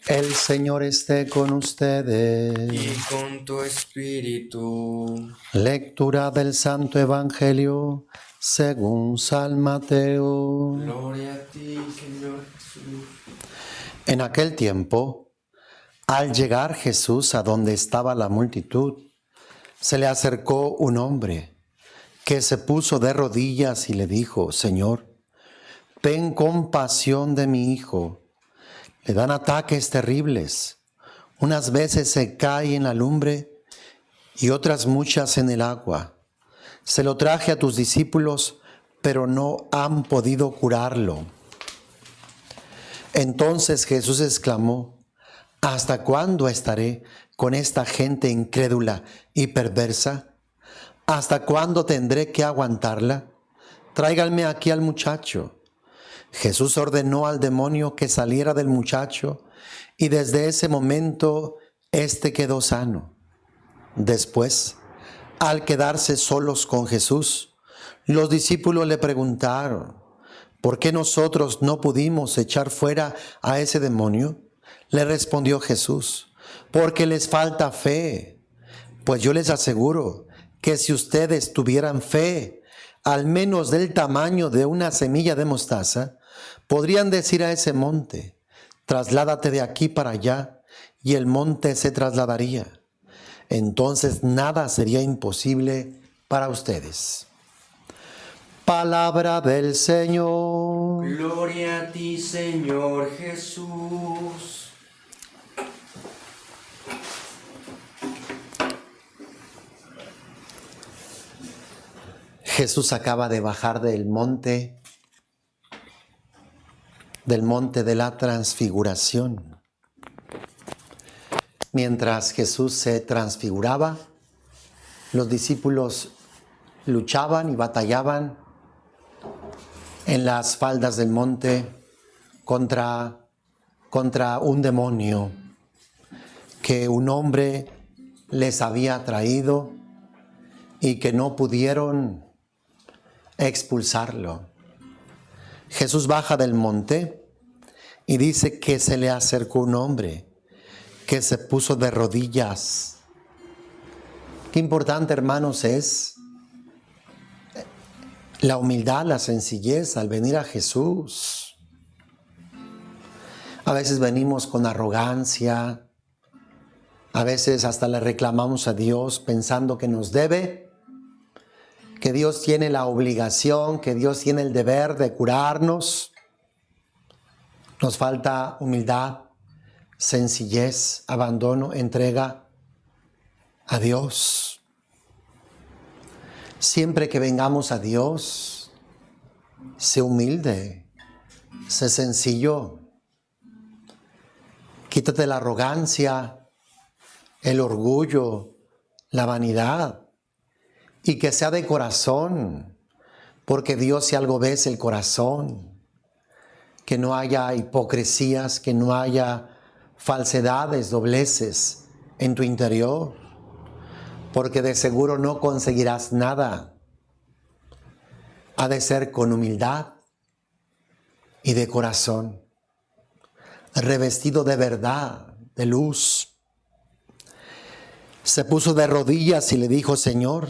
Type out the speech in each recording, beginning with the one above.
El Señor esté con ustedes. Y con tu espíritu. Lectura del Santo Evangelio según San Mateo. Gloria a ti, Señor Jesús. En aquel tiempo, al llegar Jesús a donde estaba la multitud, se le acercó un hombre que se puso de rodillas y le dijo: Señor, ten compasión de mi hijo. Le dan ataques terribles. Unas veces se cae en la lumbre y otras muchas en el agua. Se lo traje a tus discípulos, pero no han podido curarlo. Entonces Jesús exclamó: ¿hasta cuándo estaré con esta gente incrédula y perversa? ¿Hasta cuándo tendré que aguantarla? Tráiganme aquí al muchacho. Jesús ordenó al demonio que saliera del muchacho y desde ese momento éste quedó sano. Después, al quedarse solos con Jesús, los discípulos le preguntaron: ¿por qué nosotros no pudimos echar fuera a ese demonio? Le respondió Jesús: porque les falta fe. Pues yo les aseguro que si ustedes tuvieran fe, al menos del tamaño de una semilla de mostaza, podrían decir a ese monte: trasládate de aquí para allá, y el monte se trasladaría. Entonces nada sería imposible para ustedes. Palabra del Señor. Gloria a ti, Señor Jesús. Jesús acaba de bajar del monte de la transfiguración. Mientras Jesús se transfiguraba, los discípulos luchaban y batallaban en las faldas del monte contra un demonio que un hombre les había traído y que no pudieron expulsarlo. Jesús baja del monte y dice que se le acercó un hombre que se puso de rodillas. Qué importante, hermanos, es la humildad, la sencillez al venir a Jesús. A veces venimos con arrogancia, a veces hasta le reclamamos a Dios pensando que nos debe, que Dios tiene la obligación, que Dios tiene el deber de curarnos. Nos falta humildad, sencillez, abandono, entrega a Dios. Siempre que vengamos a Dios, sé humilde, sé sencillo. Quítate la arrogancia, el orgullo, la vanidad, y que sea de corazón, porque Dios si algo ve es el corazón. Que no haya hipocresías, que no haya falsedades, dobleces en tu interior, porque de seguro no conseguirás nada. Ha de ser con humildad y de corazón, revestido de verdad, de luz. Se puso de rodillas y le dijo: Señor,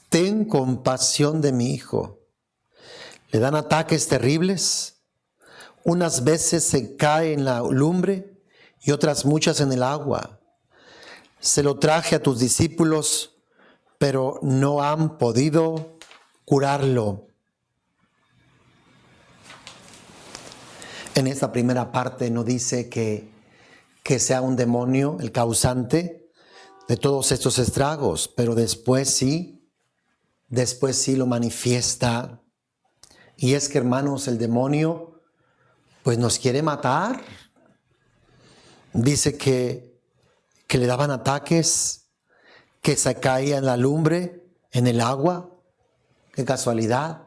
ten compasión de mi hijo. Le dan ataques terribles. Unas veces se cae en la lumbre y otras muchas en el agua. Se lo traje a tus discípulos, pero no han podido curarlo. En esta primera parte no dice que sea un demonio el causante de todos estos estragos, pero después sí lo manifiesta. Y es que, hermanos, el demonio pues nos quiere matar. Dice que le daban ataques, que se caía en la lumbre, en el agua. Qué casualidad,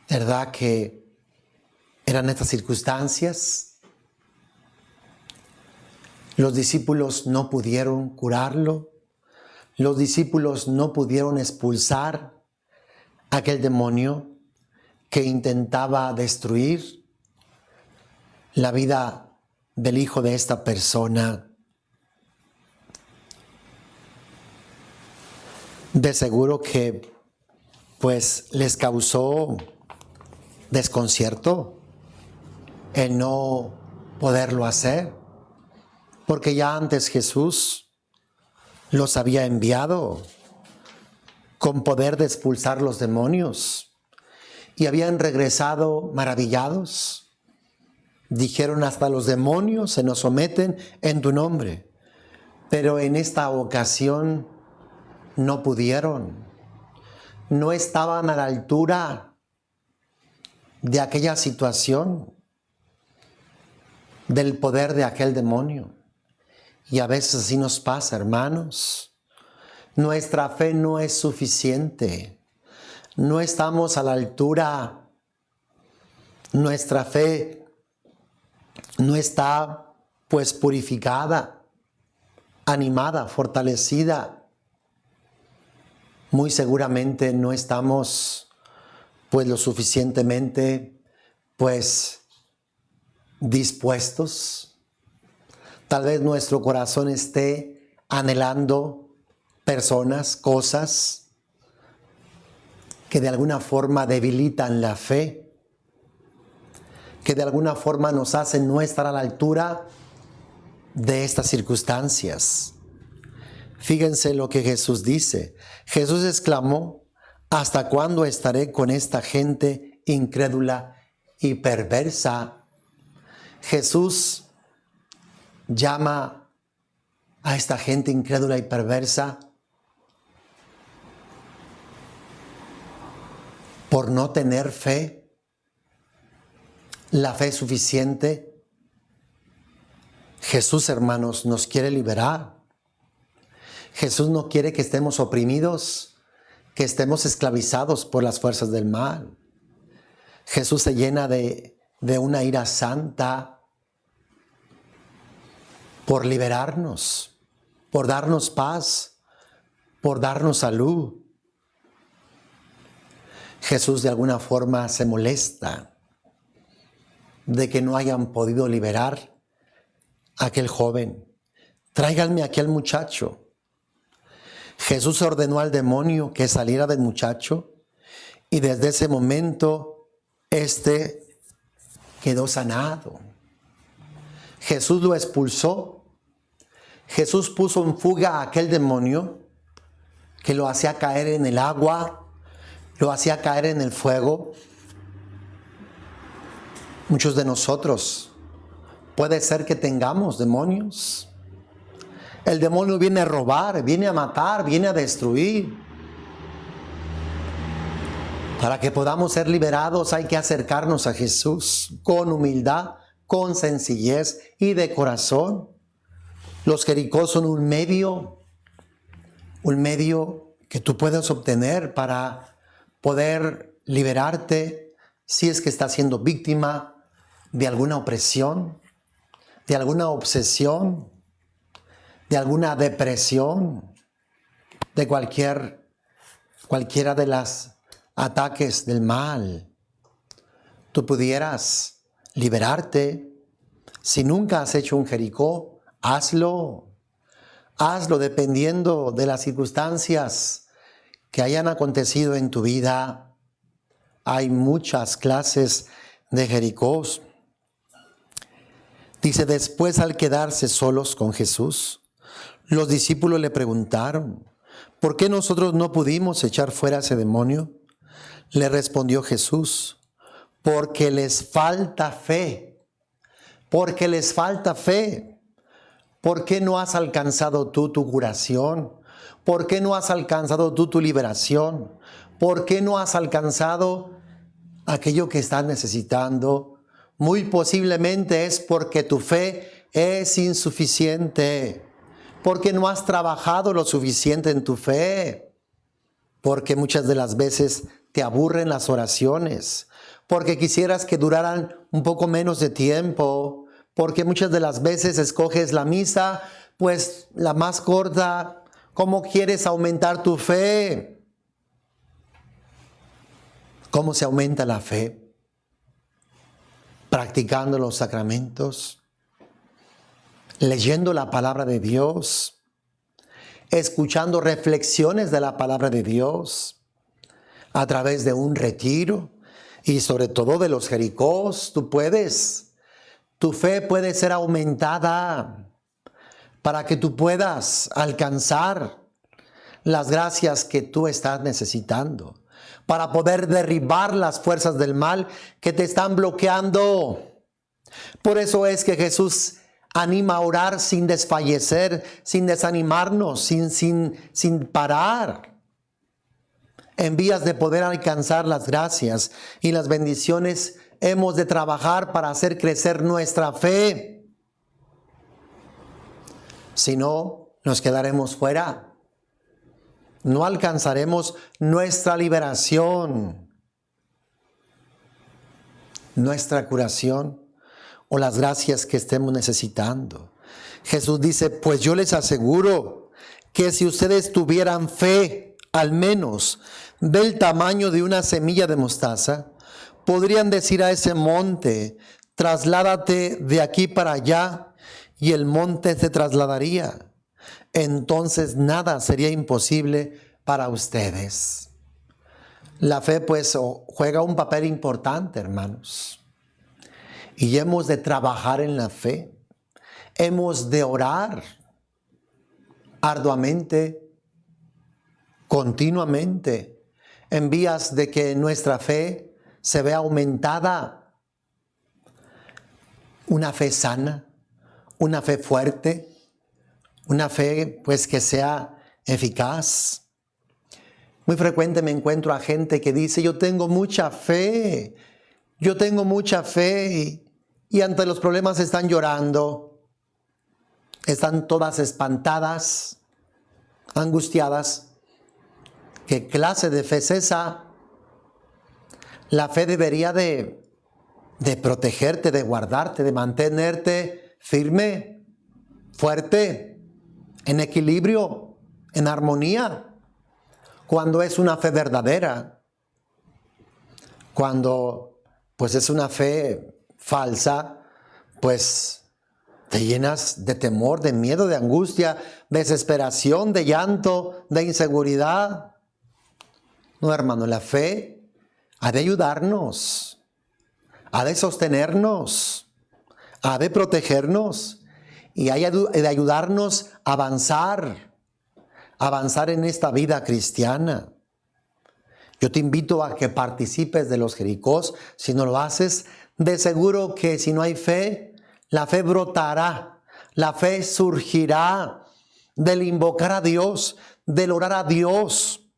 ¿verdad? Que eran estas circunstancias. Los discípulos no pudieron curarlo. Los discípulos no pudieron expulsar a aquel demonio que intentaba destruir la vida del hijo de esta persona. De seguro que pues les causó desconcierto el no poderlo hacer, porque ya antes Jesús los había enviado con poder de expulsar los demonios y habían regresado maravillados. Dijeron: hasta los demonios se nos someten en tu nombre. Pero en esta ocasión no pudieron, no estaban a la altura de aquella situación, del poder de aquel demonio. Y a veces así nos pasa, hermanos. Nuestra fe no es suficiente. No estamos a la altura. Nuestra fe no está pues purificada, animada, fortalecida. Muy seguramente no estamos pues lo suficientemente pues dispuestos. Tal vez nuestro corazón esté anhelando personas, cosas que de alguna forma debilitan la fe, que de alguna forma nos hacen no estar a la altura de estas circunstancias. Fíjense lo que Jesús dice. Jesús exclamó: ¿hasta cuándo estaré con esta gente incrédula y perversa? Jesús llama a esta gente incrédula y perversa por no tener fe, la fe suficiente. Jesús, hermanos, nos quiere liberar. Jesús no quiere que estemos oprimidos, que estemos esclavizados por las fuerzas del mal. Jesús se llena de una ira santa por liberarnos, por darnos paz, por darnos salud. Jesús de alguna forma se molesta de que no hayan podido liberar a aquel joven. Tráiganme a aquel muchacho. Jesús ordenó al demonio que saliera del muchacho y desde ese momento éste quedó sanado. Jesús lo expulsó. Jesús puso en fuga a aquel demonio que lo hacía caer en el agua, lo hacía caer en el fuego. Muchos de nosotros puede ser que tengamos demonios. El demonio viene a robar, viene a matar, viene a destruir. Para que podamos ser liberados hay que acercarnos a Jesús con humildad, con sencillez y de corazón. Los Jericó son un medio que tú puedes obtener para poder liberarte si es que estás siendo víctima de alguna opresión, de alguna obsesión, de alguna depresión, de cualquiera de las ataques del mal. Tú pudieras liberarte. Si nunca has hecho un Jericó, hazlo. Hazlo dependiendo de las circunstancias que hayan acontecido en tu vida. Hay muchas clases de Jericós. Dice: después, al quedarse solos con Jesús, los discípulos le preguntaron: ¿por qué nosotros no pudimos echar fuera ese demonio? Le respondió Jesús: porque les falta fe. Porque les falta fe. ¿Por qué no has alcanzado tú tu curación? ¿Por qué no has alcanzado tú tu liberación? ¿Por qué no has alcanzado aquello que estás necesitando? Muy posiblemente es porque tu fe es insuficiente. Porque no has trabajado lo suficiente en tu fe. Porque muchas de las veces te aburren las oraciones. Porque quisieras que duraran un poco menos de tiempo. Porque muchas de las veces escoges la misa, pues la más corta. ¿Cómo quieres aumentar tu fe? ¿Cómo se aumenta la fe? Practicando los sacramentos, leyendo la palabra de Dios, escuchando reflexiones de la palabra de Dios, a través de un retiro y sobre todo de los Jericós. Tu fe puede ser aumentada para que tú puedas alcanzar las gracias que tú estás necesitando, para poder derribar las fuerzas del mal que te están bloqueando. Por eso es que Jesús anima a orar sin desfallecer, sin desanimarnos, sin parar, en vías de poder alcanzar las gracias y las bendiciones. Hemos de trabajar para hacer crecer nuestra fe. Si no, nos quedaremos fuera. No alcanzaremos nuestra liberación, nuestra curación o las gracias que estemos necesitando. Jesús dice, pues yo les aseguro que si ustedes tuvieran fe, al menos del tamaño de una semilla de mostaza, podrían decir a ese monte, trasládate de aquí para allá, y el monte se trasladaría. Entonces nada sería imposible para ustedes. La fe pues juega un papel importante, hermanos. Y hemos de trabajar en la fe. Hemos de orar arduamente, continuamente, en vías de que nuestra fe se vea aumentada. Una fe sana, una fe fuerte, una fe pues que sea eficaz. Muy frecuente me encuentro a gente que dice, yo tengo mucha fe y ante los problemas están llorando, están todas espantadas, angustiadas. ¿Qué clase de fe es esa? La fe debería de protegerte, de guardarte, de mantenerte firme, fuerte, en equilibrio, en armonía. Cuando es una fe verdadera, cuando pues es una fe falsa, pues te llenas de temor, de miedo, de angustia, de desesperación, de llanto, de inseguridad. No, hermano, la fe ha de ayudarnos, ha de sostenernos, ha de protegernos y ha de ayudarnos a avanzar en esta vida cristiana. Yo te invito a que participes de los Jericós. Si no lo haces, de seguro que si no hay fe, la fe brotará, la fe surgirá del invocar a Dios, del orar a Dios.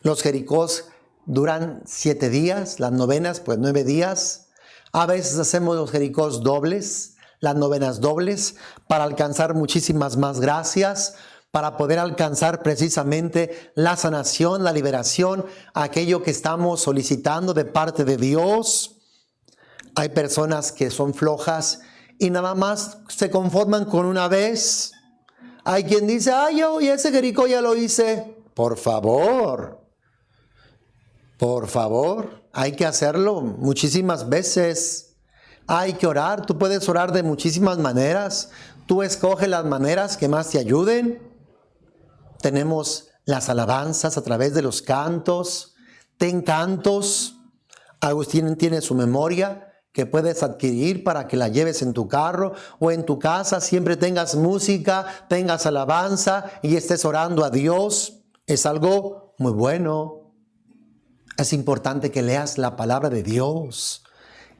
Los Jericós duran 7 días, las novenas pues 9 días. A veces hacemos los Jericós dobles, las novenas dobles, para alcanzar muchísimas más gracias, para poder alcanzar precisamente la sanación, la liberación, aquello que estamos solicitando de parte de Dios. Hay personas que son flojas y nada más se conforman con una vez. Hay quien dice, yo ese Jericó ya lo hice. Por favor, hay que hacerlo muchísimas veces. Hay que orar. Tú puedes orar de muchísimas maneras. Tú escoge las maneras que más te ayuden. Tenemos las alabanzas a través de los cantos. Ten cantos. Agustín tiene su memoria que puedes adquirir para que la lleves en tu carro o en tu casa. Siempre tengas música, tengas alabanza y estés orando a Dios. Es algo muy bueno. Es importante que leas la palabra de Dios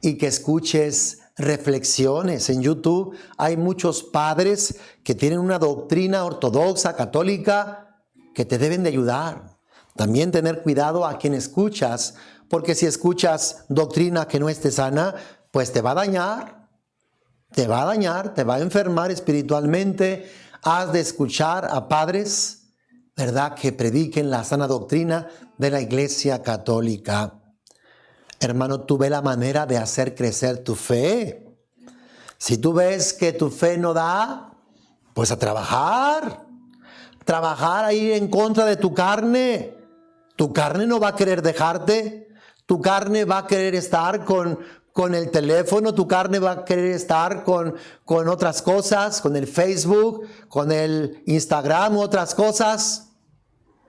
y que escuches reflexiones. En YouTube hay muchos padres que tienen una doctrina ortodoxa, católica, que te deben de ayudar. También tener cuidado a quien escuchas, porque si escuchas doctrina que no esté sana, pues te va a dañar, te va a enfermar espiritualmente. Has de escuchar a padres, ¿verdad?, que prediquen la sana doctrina de la Iglesia Católica. Hermano, tú ve la manera de hacer crecer tu fe. Si tú ves que tu fe no da, pues a trabajar a ir en contra de tu carne. Tu carne no va a querer dejarte. Tu carne va a querer estar con con el teléfono, tu carne va a querer estar con otras cosas, con el Facebook, con el Instagram, otras cosas.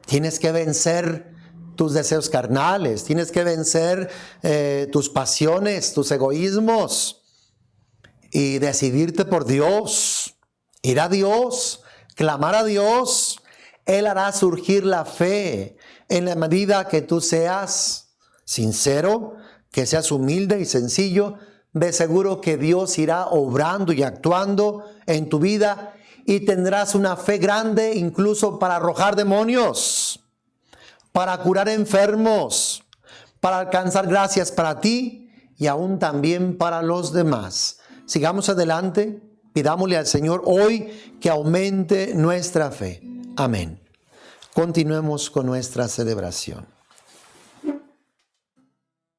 Tienes que vencer tus deseos carnales, tienes que vencer tus pasiones, tus egoísmos y decidirte por Dios, ir a Dios, clamar a Dios. Él hará surgir la fe en la medida que tú seas sincero, que seas humilde y sencillo. De seguro que Dios irá obrando y actuando en tu vida y tendrás una fe grande incluso para arrojar demonios, para curar enfermos, para alcanzar gracias para ti y aún también para los demás. Sigamos adelante, pidámosle al Señor hoy que aumente nuestra fe. Amén. Continuemos con nuestra celebración.